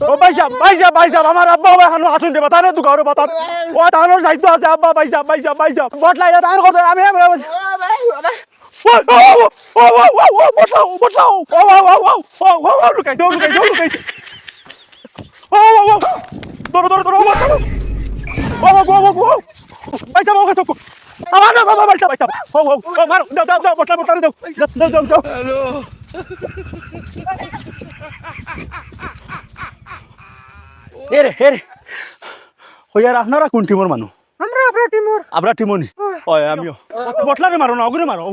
ও ভাই সাহেব আমার আব্বা এখন আসুন রে বাতানে তো ঘরে বাতা ও তানোর সাইতো আছে আব্বা ভাই সাহেব বটলাই না তার কথা আমি বটলাও ও লুকাই ধরো ভাই সাহেব ওকে চুপ আমার না বাবা ভাই সাহেব ও মার দাও বটলা দাও হ্যালো হেরে হইয়ার আপনারা কোন টিমর মানুষ আমরা টিমনি ওই আমিও বটলারে মারো না অগুরে মারো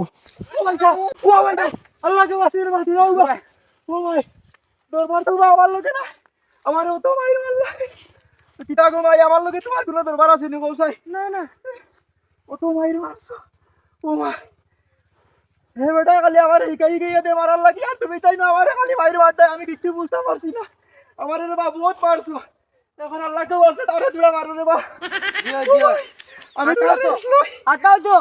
আল্লাহকে বাঁচিয়ে ও ভাই দরবার তো আমার লোকে না আমার তো মাইর আল্লাহ পিতা গো ভাই আমার লোকে তোমার কোনো দরবার আছে নি গোসাই না ও তো মাইর মারছো ও ভাই হে বেটা খালি আমার একাই গিয়ে দে মারার লাগি আর তুমি তাই না আমার খালি মাইর মারতে আমি কিছু বুঝতে পারছি না আমার রে বাবা বহুত মারছো এখন আল্লাহকে বলতে তারে তুই মারো রে বাবা আমি তো আটাও তো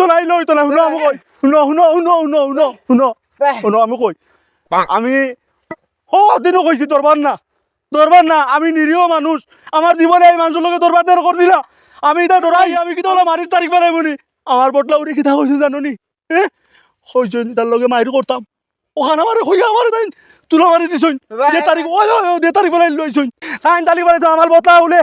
না ইলাও তো আমি কই আমি দিনও কইছি দরবার না আমি নিরীহ মানুষ আমার জীবনে এই মানুষের লোকে দরবার দেওয়ার করে দিলা আমি এটা ডরাই আমি কি তোলা মারির তারিখ পেলাই মনি আমার বটলা উড়ে কিতা কইছো জানো নি কইছেন তার লগে মাইর করতাম ওখানে আমার কইয়া আমার তাই তুলা মারি দিছইন যে তারিখ দে তারিখ পেলাই লইছইন কাইন তারিখ পেলাই আমার বটলা উলে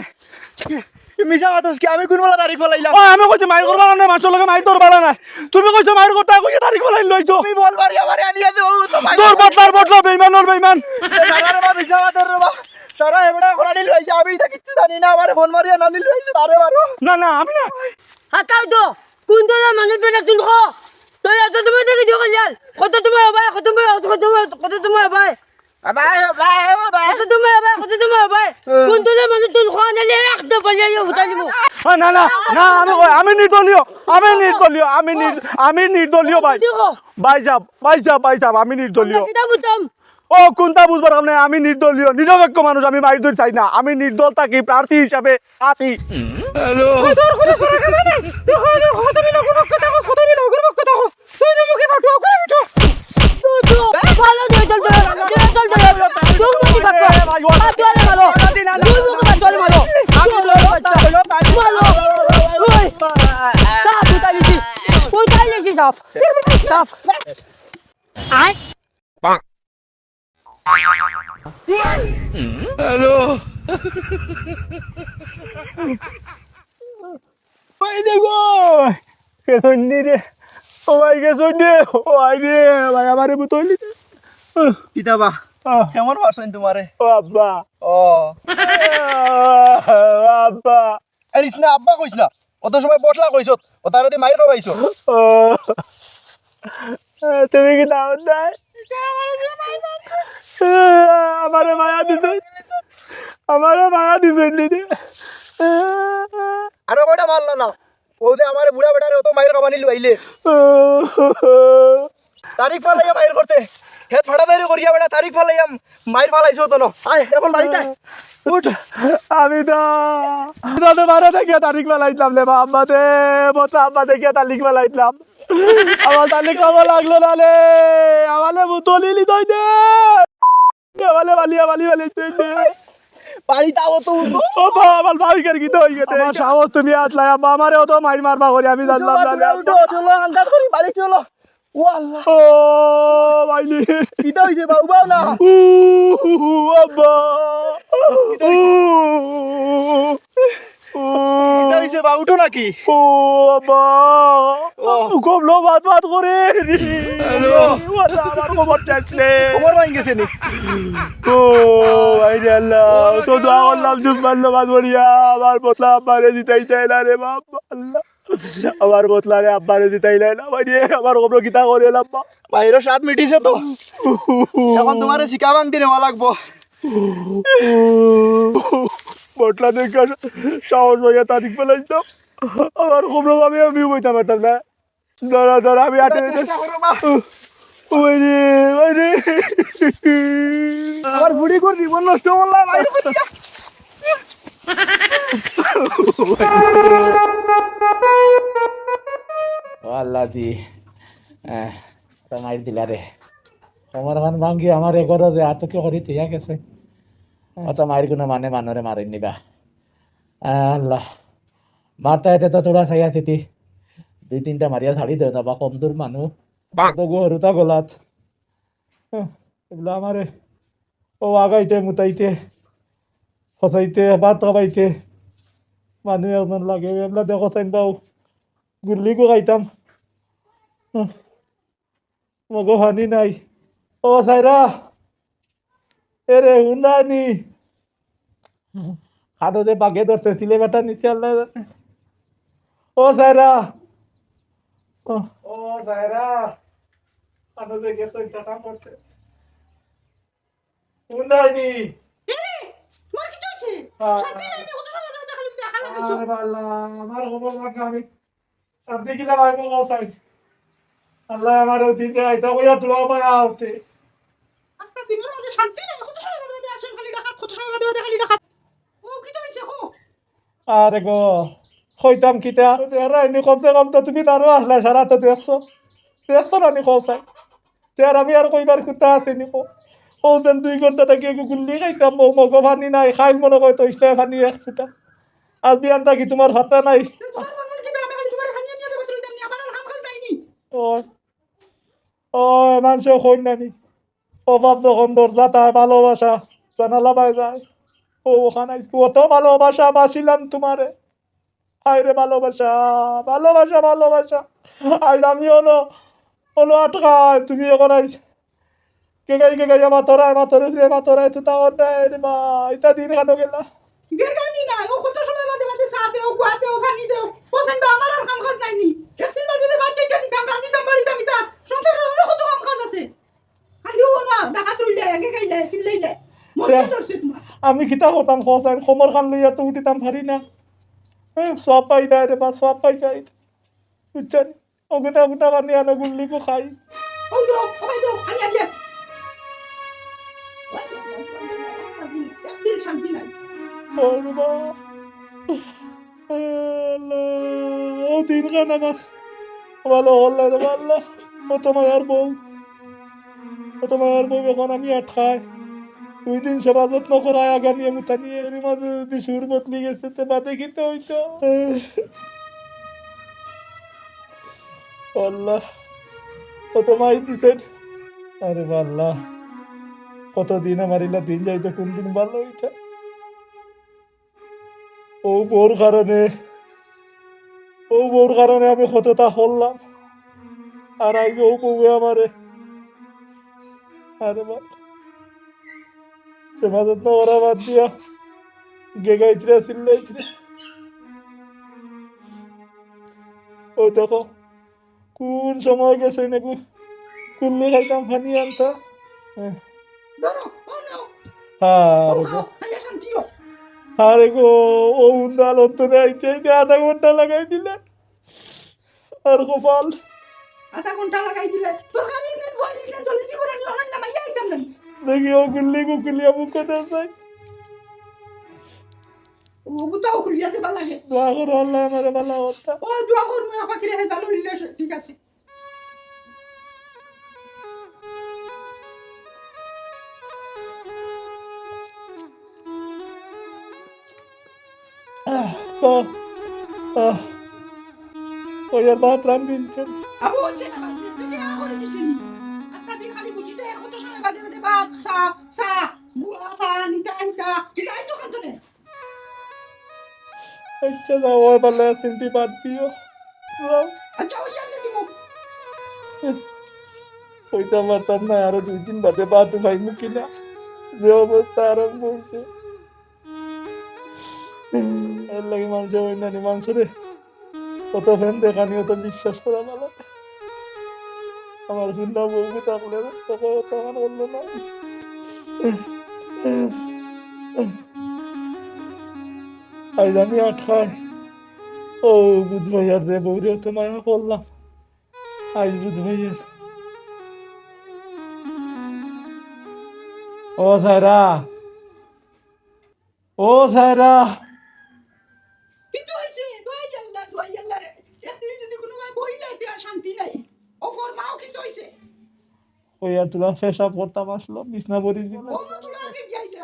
মিশা মাতস কি আমি কোন বলা তারিখ পেলাইলাম আমি কইছি মাইর করবা না মানুষের লগে মাইর দরবার না তুমি কইছো মাইর করতা কইয়া তারিখ পেলাই লইছো তুমি বলবারি আমারে আনিয়া দে ও তো ভাই তোর বটলা বেঈমান সারা রে মিশা মাতর রে সারা এবড়া খরানি লইছে আমি তো কিছু জানি না আমারে ফোন মারিয়া নানি লইছে তারে মারো না আমি না হাতাও তো কোন তোলা মানুষ বেটা তুই খো তুই এত তুমি দেখি দিও গেল কত তোমার ভাই কত তোমার ভাই ভাই কত তোমার ভাই কোন তোলা মানুষ তুই খো না লে রাখ দে বলিয়া ইও উঠাই দিব না আমি নির্দলীয় ভাই সাহেব আমি নির্দলীয় কিটা বুঝতাম ও কোনটা বুঝবার কারণে আমি নির্দলীয় নিরপেক্ষ মানুষ আমি মাইর ধরে চাই না আমি নির্দল থাকি প্রার্থী হিসাবে আছি হ্যালো তোর কোনো সরকার নাই দেখো তুমি না কোনো কথা কও তুমি না কোনো কথা কও তুই তো মুখে পাঠো করে বিটো ভালো দে চল তুই মুখে বাক্কা আতুয়ারে মারো তুই মুখে বাক্কা মারো মারো ওই সাফ উঠাইছি সাফ আয় হ্যালো ভাই দেখো কেসন্নি রে ও ভাই কেসন্নি ও ভাই আমারে বুতলি কিতাবা কেমন পারছেন তোমারে ও আব্বা ও আব্বা এলিস না আব্বা কইছ না অত সময় বটলা কইছ ও তার দি মাইর খাবাইছো ও তুমি কি দাও নাই আমারে মায়া দিছেন দিদি আরে কয়টা মারলা না ও যে আমারে বুড়া বেটারে অত মাইর খাবানি লইলে তারিখ ফালাইয়া মাইর করতে হেত ফাড়া দাইরে করিয়া বেটা তারিখ ফালাইয়া মাইর ফালাইছো তো না আয় এখন বাড়িতে উঠ আমি তো মারা দেখিয়া তারিখ বেলাইতলাম রে আব্বা দে বতা আব্বা দেখিয়া তারিখ বেলাইতলাম আমার তারিখ খাওয়া লাগলো না রে আমালে বুতলি লিদই দে আমালে বালি দে বাড়িতে আও তো ও বাবা ভাবি কর কি তো হই গেছে আমার সাহস তুমি আতলাই আব্বা আমারে অত মাইর মারবা করি আমি জানলাম না চলো আন্দাজ করি বাড়ি চলো ও আল্লাহ ও বাইলি কিটা হইছে বাবা না আব্বা কিটা হইছে বা উঠো নাকি ও আব্বা খুব লো বাত করে হ্যালো আমার খবর চাইছে খবর ভাই গেছে নি ও ভাই রে আল্লাহ তো দোয়া করলাম চুপ মারলো বাদ বলিয়া আমার বতলা আব্বারে দিতেই চাই না রে বাবা আল্লাহ আমার বতলা রে আব্বারে দিতেই না ভাই আমার খবর কিতা করে এলাম বাইরে স্বাদ মিটিছে তো এখন তোমারে শিকাবাং দিনে নেওয়া লাগবো বটলা দেখে সাহস হইয়া তারিখ পেলাইতাম আমার খবর আমি বইতে পারতাম না ধরা আমি আটে ওই রে আমার বুড়ি করে জীবন নষ্ট করলাম আল্লাহ দি মাইর দিলা রে আমার খান ভাঙ্গি আমার এগর যে আতকে করি তুইয়া গেছে অত মাইর কোনো মানে মানুরে মারি নিবা আল্লাহ মারতা এতে তো তোরা চাই আছিতি 2-3টা মারিয়া ছাড়ি দেও না বা কম দূর মানুষ তো গরুতা গলাত এগুলো আমারে ও আগাইতে মুতাইতে ফসাইতে ভাত খাবাইতে মানুষ একজন লাগে এগুলা দেখো চাইন পাও গুল্লি গো খাইতাম মগো হানি নাই ও সাইরা এরে হুন্ডানি খাদো যে বাগে ধরছে সিলে বেটা নিচে আল্লাহ জানে ও সাইরা ও সাইরা খাদো যে গেছে একটা কাম করছে হুন্ডানি তোমার কি হইছে শান্তি নাই কত সময় ধরে খালি দেখা লাগাইছো আরে বাল্লা আমার খবর লাগে আমি শান্তি কিলা ভাইবো গাও আল্লাহ আমার দিনে আইতা কইয়া তোলা পায়া আউতে আজকে দিনের মধ্যে শান্তি নাই কত সময় ধরে আসেন খালি ডাকাত কত সময় ধরে খালি ডাকাত ও কি হইছে কো আরে গো কইতাম কিতা তেরা এনে কমসে কম তো তুমি তারও আসলা সারা তো দেখছো না নি কৌসাই তের আমি আর কইবার কুত্তা আছে নি কো ও দেন 2 ঘন্টা থেকে গুল্লি খাইতাম মগো পানি নাই খাইল মনে কয় তো ইসলা পানি এক ফুটা আজ বিয়ান থাকি তোমার ভাতা নাই তোমার মন কি আমি খালি তোমার খালি নিয়ে দেব তুই তেমনি আমার আর কাম কাজ নাইনি ও ও মানুষ কই নানি অভাব যখন দরজা তাই ভালোবাসা জানালা বাই যায় ও ওখানে কত ভালোবাসা বাসিলাম তোমারে হায়রে ভালোবাসা ভালোবাসা ভালোবাসা আজ আমি হলো আটকায় তুমি এখন আইস কে গাই মাতরায় তো তাও নাই রে মা ইতা দিন কেন গেলা গে জানি না ও কত সময় মাঝে মাঝে চা দেও গুয়া দেও পানি দেও পছন্দ আমার আর কাম কাজ নাইনি একদিন বাদে যে বাচ্চাটা দিতাম রান্দি দাম বাড়ি দাম ইতা সংসারের কত কাম কাজ আছে খালি ও না ডাকাত রইলে আগে গাইলে সিলাইলে মনে ধরছে তোমার আমি কিতা করতাম খসাইন খমর খান লইয়া তো উঠিতাম পারি না সব পাই না রে বা সব পাই যাই বুঝছেন ওগুতা গুটা বানি আনো গুল্লি কো খাই ওই দো আনি আছে একদিন শান্তি নাই ওরে মা আল্লাহ ও দিন খান আমার ভালো হল্লা রে আল্লাহ ও তোমার বউ এখন আমি আটকায় 2 দিন সেবা যত্ন করায় আগা নিয়ে মুতা নিয়ে এর মাঝে যদি সুর বদলি গেছে তো বাদে কিতে হইতো আল্লাহ কত মারি দিছেন আরে আল্লাহ কতদিন আমার ইলা দিন যাইতো কোন দিন ভালো হইতা ও বউর কারণে আমি কতটা করলাম আর আজ ও বউয়ে আমারে আরে বাবা সেবা যত্ন করা বাদ দিয়া গেগাইতরে চিল্লাইতরে ও দেখো কোন সময় গেছে নাকি কুল্লি খাইতাম পানি আনতা ধরো ও নাও আরে গো খালি শান্তি ও আরে গো ও উন্ডাল অন্তরে আইতে আধা ঘন্টা লাগাই দিলে আর গোপাল আধা ঘন্টা লাগাই দিলে তোর খালি মিনিট বলি না জলদি করে নি অনলাইন নামাইয়া আইতাম না দেখি ও গুল্লিয়া মুখ কথা চাই ও গুতাও খুলিয়া দেবা লাগে দোয়া করো আল্লাহ আমার ভালো হতা ও দোয়া কর মুই আপা কিরে হে চালু নিলে ঠিক আছে তো ওই আর বাত রাম দিনছেন আবু বলছে না মাসে তুমি আ করে দিছিনি আজকে দিন খালি বুঝিতে কত সময় বাদে বাদে ভাত সা বুয়া ফান ইতা তো কান্তনে আচ্ছা যাও ওই পাল্লা সিম্পি বাদ দিও যাও আচ্ছা ওই জানলে দিমু ওইটা মারতাম না আরো 2 দিন বাদে বাদ ভাই মুকিনা যে অবস্থা আরম্ভ হয়েছে এর লাগে মানুষ ওই নানি মাংস রে কত ফ্যান দেখানিও তো বিশ্বাস করা ভালো আমার সুন্দর বউকে থাকলে তখন তখন বললো না আজ আমি আটকায় ও বুধ ভাইয়ার যে বউরে তো মায়া করলাম আজ বুধ ভাইয়ার ও সাইরা কিন্তু হইছে দোয়াই আল্লাহ রে একদিন যদি কোনো ভাই বইলে তে আর শান্তি নাই ও ফরমাও ওই আর তোরা পেশাব করতাম আসলো বিছনা পরি ও তোরা আগে যাইলে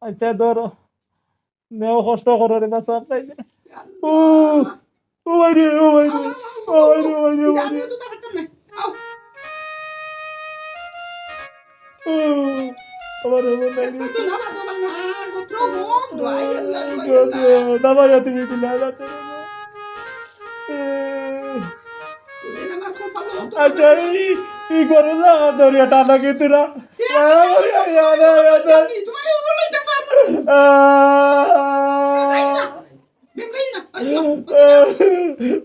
আচ্ছা ধরো নেও কষ্ট করো রে বাসা পাইলে ও ও ভাই রে ও ভাই রে ও ভাই রে ও ভাই রে ও ভাই রে আমিও তো তা পারতাম না আও ও আমার মন নাই রে তো না বাদ না গোত্র বন্ধ আই আল্লাহ দাবা যা তুমি দিলা না আমার খুব ভালো আচ্ছা এই করো না দরিয়া টানা কে তোরা তোমার উপর লইতে পারবো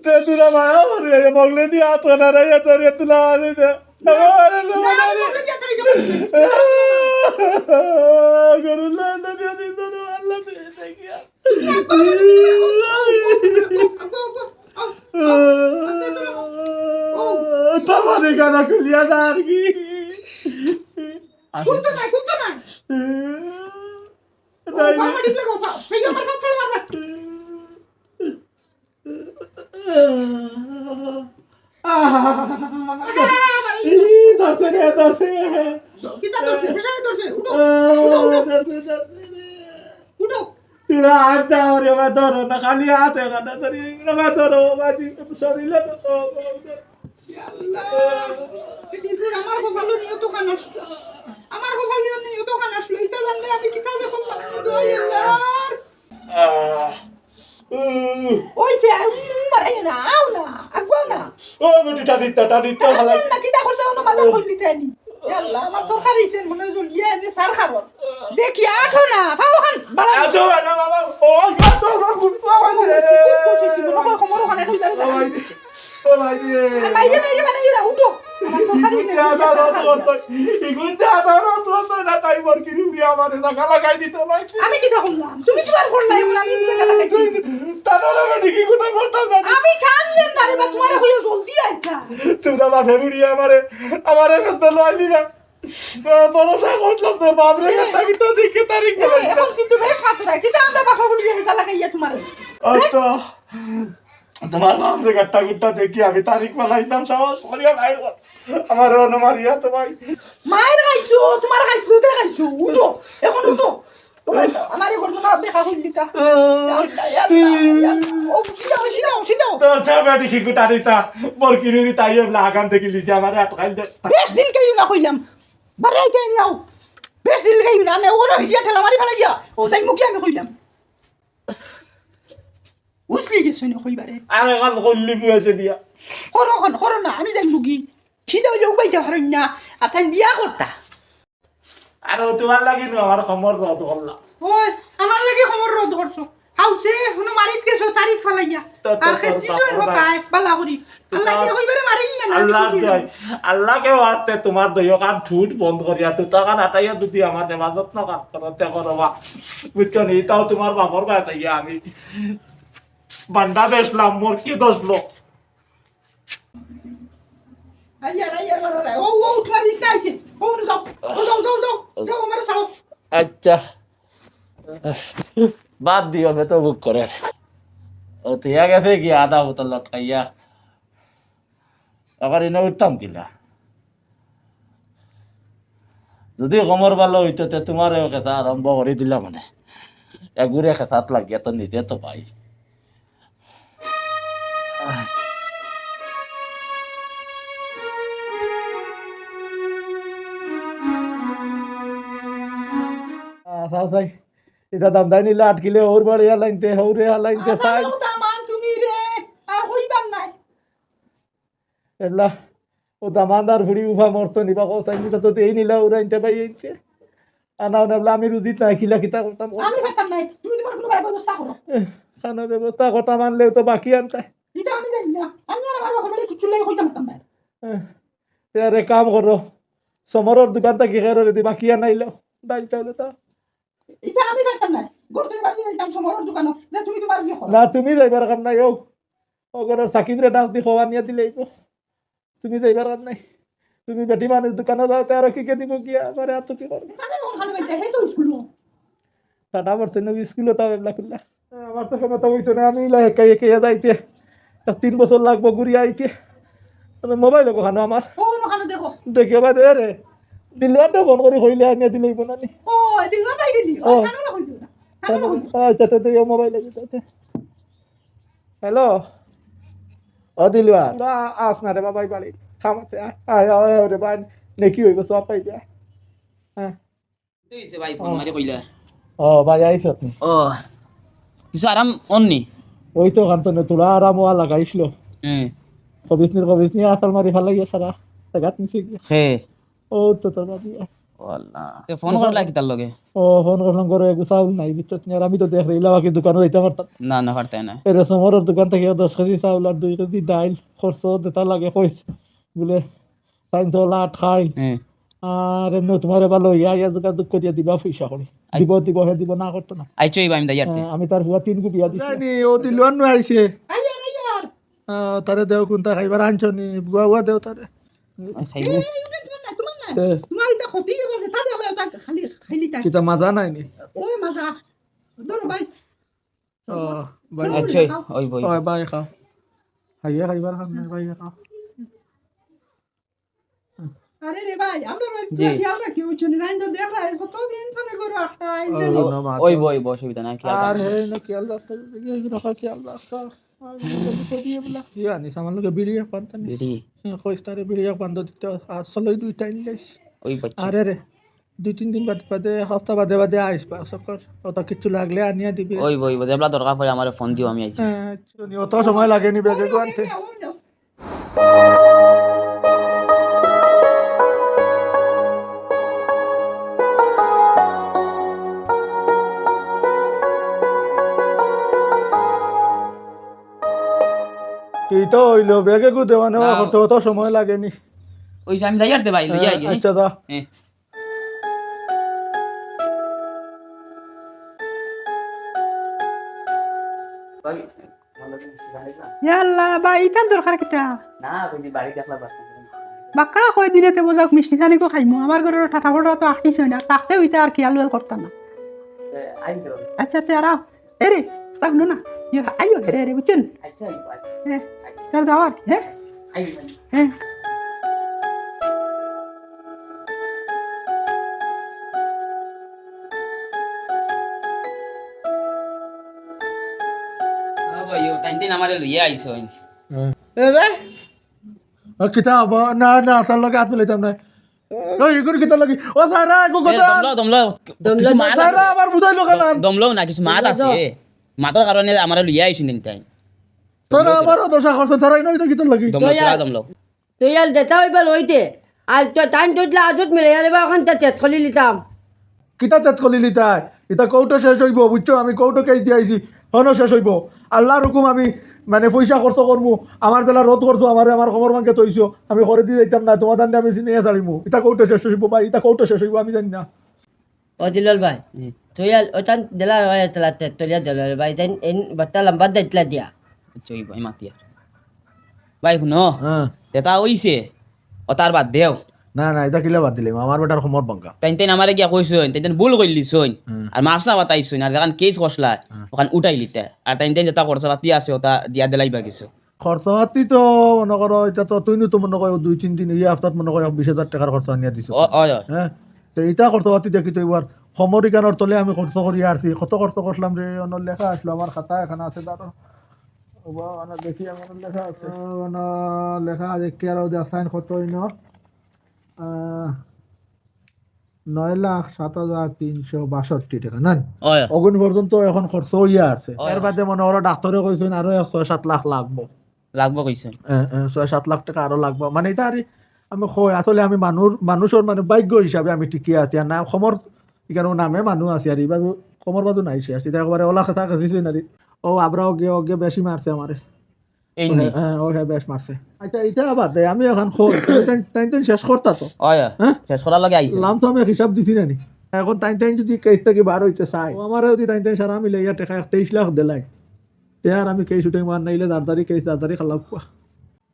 te tira mayaore mogle di atona ra ya tori tula ale de gorula na dia di dono alla de dekia tamare gana kuliya dar ki কুত্তো না বাবা ঠিক লাগো সেই আমার হাত ধরে মারবা কিতা দর্শে ফেসায় দর্শে উঠো উঠো Tira ada ore ma doro na khali ate kana tari ma doro ma di শরীরে তো দিনপুর আমার খুব ভালো নিয়ত খান আসলো আমার খুব ভালো নিয়ত খান আসলো এটা জানলে আমি কিতা যে করলাম দোয় আল্লাহ ওই সে আর মারাই না আও না আগো না ও বেটি টানিতা ভালো না কিতা করতে না মাথা খুললি তাইনি আল্লাহ আমার তো খারিছেন মনে জলিয়ে এমনি সার খাবো দেখি আঠো না পাও খান বাড়া আতো না বাবা ও কাটো সব কুত্তা বসেছি মনে কর খমর ওখানে কইতারে যা ও ভাই রে মাইরে মানে ইরা উঠো আমার তো খারি নেই আমি কিতা করলাম তুমি কি আর করলাই এখন আমি নিজে কথা কইছি আমি ঠানলেন না রে বা তোমার হইল জলদি আইতা এখন কিন্তু বেশ হাতরা কিতা আমরা বাপা বলি হেজা লাগাইয়া তোমারে তোমার বাপরে গাট্টা গুট্টা দেখি আমি তারিখ পালাইলাম সাহস করিয়া ভাই আমার অনুমারিয়া তো ভাই মায়ের খাইছো তোমার খাইছো দেখাইছো উঠো এখন উঠো আমারে ঘটনা দেখা হইল দিতা ও সিদাও তো যাবে দেখি গুটারিতা বরকিরি তাই এবলা আগাম থেকে লিছি আমারে আটকাইল দে বেশ দিন কেউ না কইলাম বারে আইতে নিও বেশ দিন কেউ না আমি ওরা হিয়া ঠেলা মারি ফেলাইয়া ও যাই মুখে আমি কইলাম উসলি গেছ না কইবারে আরে গাল কইলি বুঝে দিয়া করো না আমি যাই মুগি খিদে হইলে উবাইতে পারেন না আর তাই বিয়া করতা আর তোমার লাগি না আমার খমর রদ করলা ওই আমার লাগে খবর রদ করছো হাউসে হুনো মারিত গেছো তারিখ ফেলাইয়া আর খেসি জয়েন হতায় বালা করি আল্লাহ দিয়ে কইবারে মারিল না আল্লাহ কে ওয়াস্তে তোমার দইও কান ঠুট বন্ধ করিয়া তো কান আটাইয়া দুটি আমার নেমাজত না কাট করতে করবা বুঝছো নি তাও তোমার বাপর কাছে ইয়া আমি বান্ডা দেশলাম মোর কি দোষলো আইয়ার মারা ও উঠলা বিস্তা আইছে ও যাও আমার সাড়ো আচ্ছা বাদ দিও সে তো বুক করে ও তিয়া গেছে কি আধা বোতল লটকাইয়া আবার এনে উঠতাম কিনা যদি কমর ভালো হইতো তে তোমার খেতা আরম্ভ করে দিলা মানে এগুড়ে খেসাত লাগিয়া তো নিজে তো পাই সাই এটা দাম দাই নিলে 8 কিলো ওর বাড়ি লাইনতে হৌরে লাইনতে সাই দামান তুমি রে আর হইবার নাই এলা ও দামানদার ফুড়ি উফা মরতো নিবা কো সাই নিতা তো এই নিলা উড়াইতে পাই এইতে আনা না আমি রুদিত না কিলা কিতা করতাম আমি পারতাম নাই তুমি তোমার কোনো ব্যবস্থা করো খানা ব্যবস্থা কথা মানলেও তো বাকি আনতে এটা আমি জানি না আমি আর আমার বাবা বলে কিছু লাই কইতাম না তেরে কাম করো সমরর দোকানটা কি করে যদি বাকি আনাইলো ডাল চাউল তা এটা আমি পারতাম না গরতে বাড়ি যাইতাম সমরের দোকানে যে তুমি তোমার কি করো না তুমি যাইবার কাম নাই ও ওগর সাকিব রে ডাক দি খোয়া নিয়া দিলেই তুমি যাইবার কাম নাই তুমি বেটি মানুষ দোকানে যাও তে আর কি কে দিব কি আমারে এত কি করবে আমি ওখানে বাইতে হে তো স্কুল টাটা পড়ছে না স্কুলে তাও এবলা করলা আমার তো কেমন তো হইতো না আমি লাই একাই একাই যাইতে 3 বছর লাগবো ঘুরি আইতে মোবাইল কোখানো আমার ও ওখানে দেখো দেখে বা দে রে দিলওয়ানটা ফোন করে কইলে আনিয়া দিলে ইবো নানি ও দিলা নাই গেলি ও ও। খানো না হইতো না খানো না হইতো আচ্ছা তো মোবাইল হ্যালো ও দিলওয়ান আস না রে বাবাই বাড়ি খামাতে আয় আয় রে ভাই নেকি হইব সব পাই দিয়া হ্যাঁ তুই হইছে ভাই ফোন মারি কইলা ও ভাই আইছত নি ও কিছু আরাম অননি ওই তো কান্তনে তোলা আরাম ওয়া লাগাইছিল হুম কবিসনি আসল মারি ফালাইয়া সারা টাকাত নিছে গিয়া হে ও তো তোর বাবি আল্লাহ তে ফোন করলা কি তার লগে ও ফোন করলাম করে চাউল নাই বিচত নিয়ে আর আমি তো দেখ রইলা বাকি দোকানে যাইতে পারতাম না না পারতাই না এর সমরের দোকান থেকে 10 কেজি চাউল আর 2 কেজি ডাইল খরচ দিতা লাগে কইস বলে তাই তো লাট খাই হ্যাঁ আর এমনি তোমার ভালো ইয়া দোকান দুঃখ দিয়ে দিবা পয়সা করে দিব হে দিব না করতো না আইছো এই আমি দাইয়ারতে আমি তার হুয়া 3 কো বিয়া দিছি জানি ও দিলওয়ান নো আইছে আইয়ার আইয়ার তারে দেও কোনটা খাইবার আনছনি গুয়া দেও তারে খাইবো তোমার না তে তোমার এটা ক্ষতি হয়ে গেছে তা দেখলে ওটা খালি খাইলি তাই কিতা মাজা নাই নি ওই মজা ধরো ভাই ও বাই আচ্ছা ওই বই ওই বাই খাও খাইবার খাম না বাই খাও আরে রে ভাই আমরা ভাই খেয়াল রাখি ওই জন্য রাইন তো দেখ রাই কতদিন ধরে করে একটা ওই বই অসুবিধা নাই খেয়াল আর রাখবো। হে না খেয়াল রাখতে রাখা খেয়াল রাখা আনি সামান লোকে বিড়িয়া পান্তানি বিড়ি কইস তারে বিড়িয়া পান্ত দিতে আসলে দুইটা নিলাইস ওই বাচ্চা আরে রে 2-3 দিন বাদে হপ্তাহ বাদে আইস বা সকর ওটা কিছু লাগলে আনিয়া দিবি ওই বই যেবলা দরকার পড়ে আমার ফোন দিও আমি আইছি অত সময় লাগেনি বেগে আনতে কি তো হইলো বেগে গু দেওয়া নেওয়া না। করতে অত সময় লাগেনি ওই যে আমি দাইয়ারতে ভাই লইয়া আই আচ্ছা দা হ্যাঁ ভাই ভালো ইয়াল্লা ভাই ইতার দরকার কিতা না কইনি বাড়ি দেখলা বাস বাক্কা কয় দিনেতে বোঝাক মিষ্টি খানিকো খাইমু আমার ঘরের ঠাটা ফটা তো আঁকিস না তাকতে হইতে আর খেয়াল করতাম না আই তো আচ্ছা তে আর এরে তাক না আইও হেরে রে বুঝছেন আচ্ছা হ্যাঁ তার যাওয়ার হ্যাঁ আই হ্যাঁ ভাই ও তাইন আমারে লইয়া আইছো কিতা হব না না তার লগে হাত মিলাইতাম না ওই ইগুর কিতা লাগি ও সারা গো কথা দমলো কিছু মাত সারা আছে আবার বুঝাইলো কেন দমলো না কিছু মাত আছে মাতর কারণে আমারে লইয়া আইছো নিন তাই তোরা আবার দশা করছ তারাই নই তো কিতা লাগি দমলো তোরা দমলো তুই আর দেতা হইবা লইতে আর তো টাইম তুইলা আজত মিলে যাবে এখন তে চেত খলি লিতাম কিতা চাত কলিলি তাই এটা কৌটো শেষ হইব বুঝছো আমি কৌটো কেস দিয়ে আইছি হনো শেষ হইব আল্লাহর হুকুম আমি মানে পয়সা খরচ করবো আমার জেলা রোধ করছো আমার খবর মানকে তৈছো আমি করে দিয়ে যাইতাম না তোমার দান্ডে আমি নিয়ে ছাড়িমু এটা কৌটো শেষ হইব ভাই এটা কৌটো শেষ হইব আমি জানি না ও দিলাল ভাই তুই আর ওটান দিলা হয় তলাতে তুলিয়া দিলাল ভাই দেন এন বাটা লম্বা দিতলা দিয়া আচ্ছা ওই ভাই মাতিয়া ভাই শুনো হ্যাঁ এটা হইছে ও তার বাদ দেও না না এটা কিলা বাদ দিলাম আমার বেটার সমর বাঙ্কা তাইন আমারে গিয়া কইছইন তাইন ভুল কইলিছইন আর মাফসা বাতাইছইন আর যখন কেস কষলা ওখান উঠাই লিতে আর তাইন যেটা খরচা পাতি আছে ওটা দিয়া দিলাইবা কিছু খরচা পাতি তো মনে করো এটা তো তুই তো মনে করো 2-3 দিন এই হপ্তাহ মনে করো 20,000 টাকার খরচা আনিয়া দিছো ও ও হ্যাঁ তো এটা খরচা পাতি দেখি তো এবার সমরিকানোর তলে আমি খরচা করি আসছি কত খরচা করলাম রে অন্য লেখা আসলো আমার খাতা এখানে আছে দাঁড়ো দেখি আমার লেখা আছে লেখা আছে কি আর সাইন কত হইন 9,07,362 টাকা না ও অগুন পর্যন্ত এখন খরচ হইয়া আছে ও। এর বাদে মনে করো ডাক্তারে কইছেন আরো 6-7 লাখ লাগবো লাগবো কইছইন 6-7 লাখ টাকা আরো লাগবো মানে এটা আর আমি কই আসলে আমি মানুষের মানে ভাগ্য হিসাবে আমি ঠিকই আছি আর না সমর এখানে নামে মানুষ আছে আর এবার সমর বাজু নাই শেষ এটা একবারে ওলা কথা কাছে না ও আবরা ওগে বেশি মারছে আমারে এই নি হ্যাঁ ও হ্যাঁ বেশ মারছে আচ্ছা এটা বাদ দে আমি এখন কই টাইম শেষ করতা তো ও হ্যাঁ শেষ করার লগে আইছে লাম তো আমি হিসাব দিছি না নি এখন টাইম যদি কেস থেকে বার হইতে চাই ও আমারও যদি টাইম সারা মিলে ইয়া টাকা 23 লাখ দিলাই তে আর আমি কেস উঠে মার নাইলে দাঁড়ারি কেস দাঁড়ারি খালাপ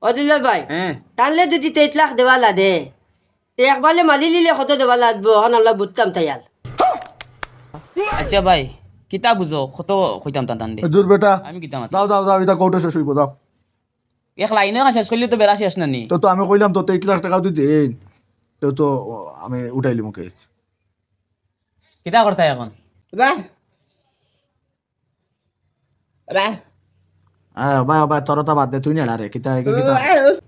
ও দিলাল ভাই হ্যাঁ তাহলে যদি 23 লাখ দেওয়া লাগে তে একবারে মালি লিলে কত দেওয়া লাগবে এখন আমরা বুঝতাম তাইয়াল আচ্ছা ভাই কিতা বুঝো কত কইতাম টান দে জোর বেটা আমি কিতা মাতি যাও এটা কোর্টে শেষ হইব যাও এক লাইনে শেষ করলে তো বেলা শেষ না নি তো আমি কইলাম তো 23 লাখ টাকা তুই দেন তো আমি উঠাইলি মুখে কিতা করতা এখন ভাই তরতা বাদ দে তুই নেড়া রে কিতা কিতা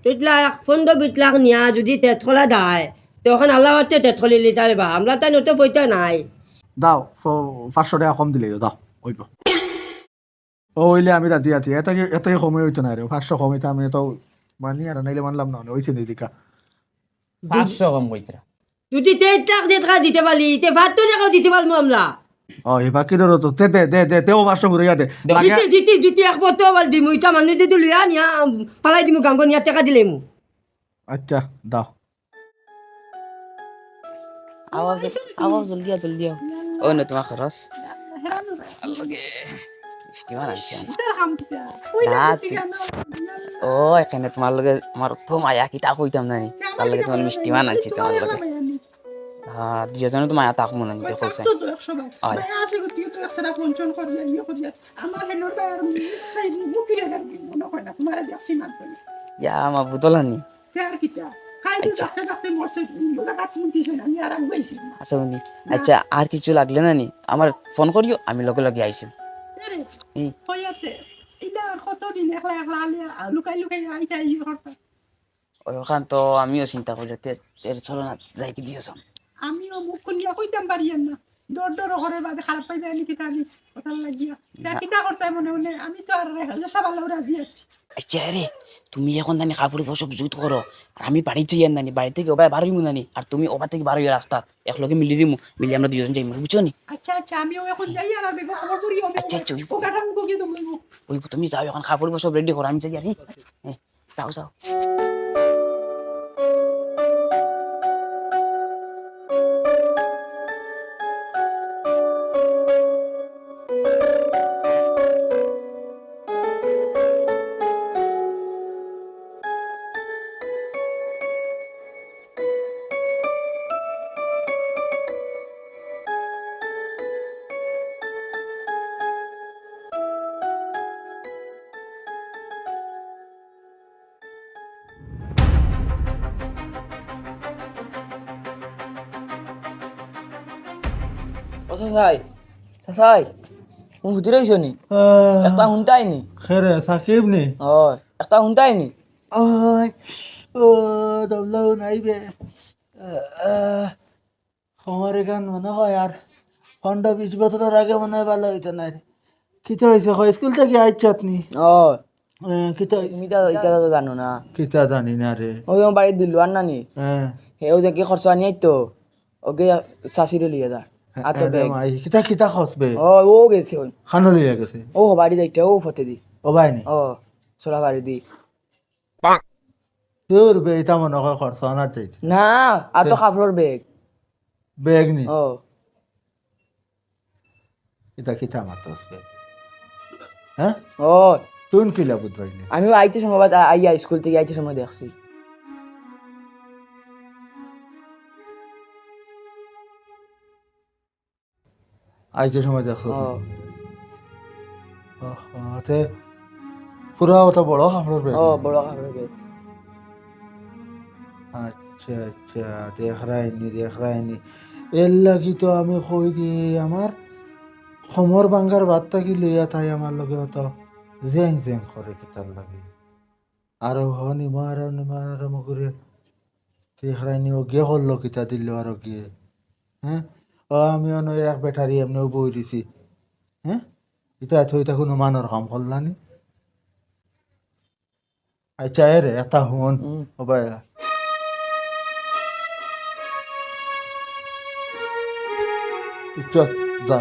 তুইলা 15-20 লাখ নিয়া যদি তেতখলা দায় তখন আল্লাহ হচ্ছে তেতখলি লিটারে বা আমরা তাই নতে পয়তা নাই দাও 500 টাকা কম দিলে দাও ওইব ও হইলে আমি রাতি রাতি এত কমে হইতো না রে 500 কম হইতো আমি তো মানি আর নাইলে মানলাম না ওইছে দিদিকা 500 কম কইতরা যদি 3 লাখ দিয়ে টাকা দিতে পারলি তে 500 টাকাও দিতে পারবো আমরা ও এবার কি ধরো তো দে ও 500 ঘুরে দে দিতে এক পত্র বল দিমু ইটা মানুষ যদি লইয়া নিয়া পালাই দিমু গাঙ্গ নিয়া টাকা দিলে মু আচ্ছা দাও আওয়াজ জলদি আও ও না তোমার খরচ আল্লাগে মিষ্টি বানাইছি ও এখানে তোমার লগে আমার তো মায়া কিতা কইতাম নানি তার লগে তোমার মিষ্টি বানাইছি তোমার লগে হ্যাঁ দুজনে তো মায়া তাক মনে নিতে কইছে আয় আছে গতি তো একসাথে পঞ্চন করিয়া ইয়ে করিয়া আমার হেনর বাইর সাইড মুকিলে মনে হয় না তোমার যাসি মানতনি ইয়া মা বুতলানি আর কিটা খাই তো ডাক্তার মরছে জায়গা তুমি দিছ না আমি আর আইছি আচ্ছা উনি আচ্ছা আর কিছু লাগলে নানি আমার ফোন করিও আমি লগে লগে আইছি আরে হইয়াতে ইলা কতদিন একলা একলা লুকাই লুকাই আইতা ইয়ে করতা ওখান তো আমিও চিন্তা করলে এর চলো না যাই কি দিয়েছ আমিও মুখ খুলিয়া কইতাম পারি না ডর ঘরের বাদে খারাপ পাইবে আমি কিতা আমি কথা লাগিয়া তা কিতা করতাই মনে মনে আমি তো আর সবাই রাজি আছি আচ্ছা রে তুমি এখন নানি কাপড় সব জুত করো আর আমি বাড়িতে যাই নানি বাড়ি থেকে ওবাই বার হইমু নানি আর তুমি ওবা থেকে বার হইয়া রাস্তাত একলগে মিলি দিমু মিলি আমরা দুজন যাইমু বুঝছো নি আচ্ছা আমিও এখন যাই আর বেগো খবর করি আচ্ছা ওই পোকাটাম বকি তুমি ওই তুমি যাও এখন কাপড় সব রেডি করো আমি যাই আরে যাও ও সাসাই তুমি হুতি রইছো নি একটা হুনতাই নি খেরে সাকিব নি ও একটা হুনতাই নি ওই ও দবলাও নাইবে খবর গান মনে হয় আর 15-20 বছর আগে মনে হয় ভালো হইতো না রে কিতা হয়েছে স্কুল থেকে আইছত নি ও কিতা তুমি তো এটা তো জানো না কিতা জানি না রে ওই আমার বাড়ি দিলু আর নানি হ্যাঁ হে ও যে কি খরচ আনি তো ওকে শাশিরে লিয়ে যা আর তো ব্যাগ কিতা কিতা খসবে ও গেছে খানো লিয়ে গেছে ও বাড়ি যাইতে ও ফতে দি ও বাইনি ও সোলা বাড়ি দি তোর বে এটা মনে হয় খরচ আনার চাইতে না আর তো কাপড়ের ব্যাগ বেগ নি ও এটা কিতা মারতস বে হ্যাঁ ও তুন কিলা বুঝবাইলে আমিও আইতে সময় আইয়া স্কুল থেকে আইতে সময় দেখছি আইতে সময় দেখো ও তে পুরা ওটা বড় কাপড়ের বেগ ও বড় কাপড়ের ব্যাগ আচ্ছা দেখ রাইনি এর লাগি তো আমি কই দি আমার সমর বাঙ্গার বার্তা কি লইয়া তাই আমার লগে অত জেং করে কিতার লাগে আর নিমার করে দেখ রাইনি ও গে করলো কিতা দিল আর গিয়ে হ্যাঁ ও আমি অন এক ব্যাটারি এমনিও বই দিছি হ্যাঁ এটা থই তা কোনো মানর কাম করলানি আচ্ছা রে এটা হুন ও ভাই চল যা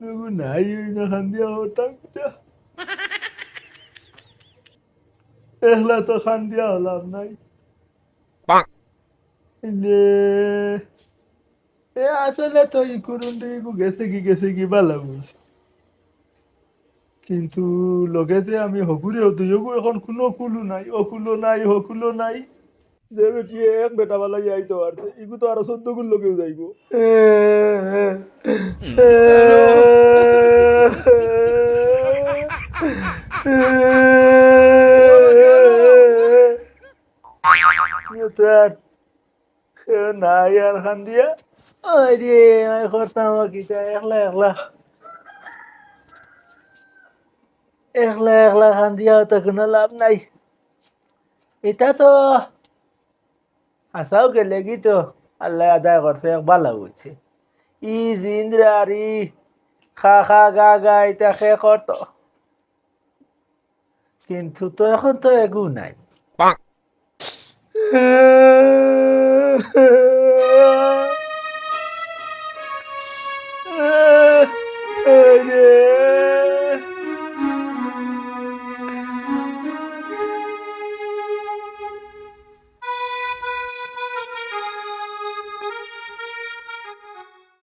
আমি নাই না খান দিয়া হতাম একলা তো খান দিয়া হলাম নাই আসলে তো ই করুন গেছে কি ভালো বুঝছি কিন্তু লগেতে আমি হকুরেও দুইগু এখন কোনো কুলু নাই অকুলো নাই হকুলো নাই যে বেটি এক বেটা বালা যাইতো আর ইগু তো আরো 14 গুণ লগেও যাইব তার নাই আর খান দিয়া ওই রে আমি করতাম কিটা একলা একলা একলা একলা খান দিয়া তো কোনো লাভ নাই এটা তো আসাও গেলে কি তো আল্লাহ আদায় করছে এক ভালো হচ্ছে ই জিন্দ্রা আর ই খা খা গা গা এটা খে করতো কিন্তু তো এখন তো এগু নাই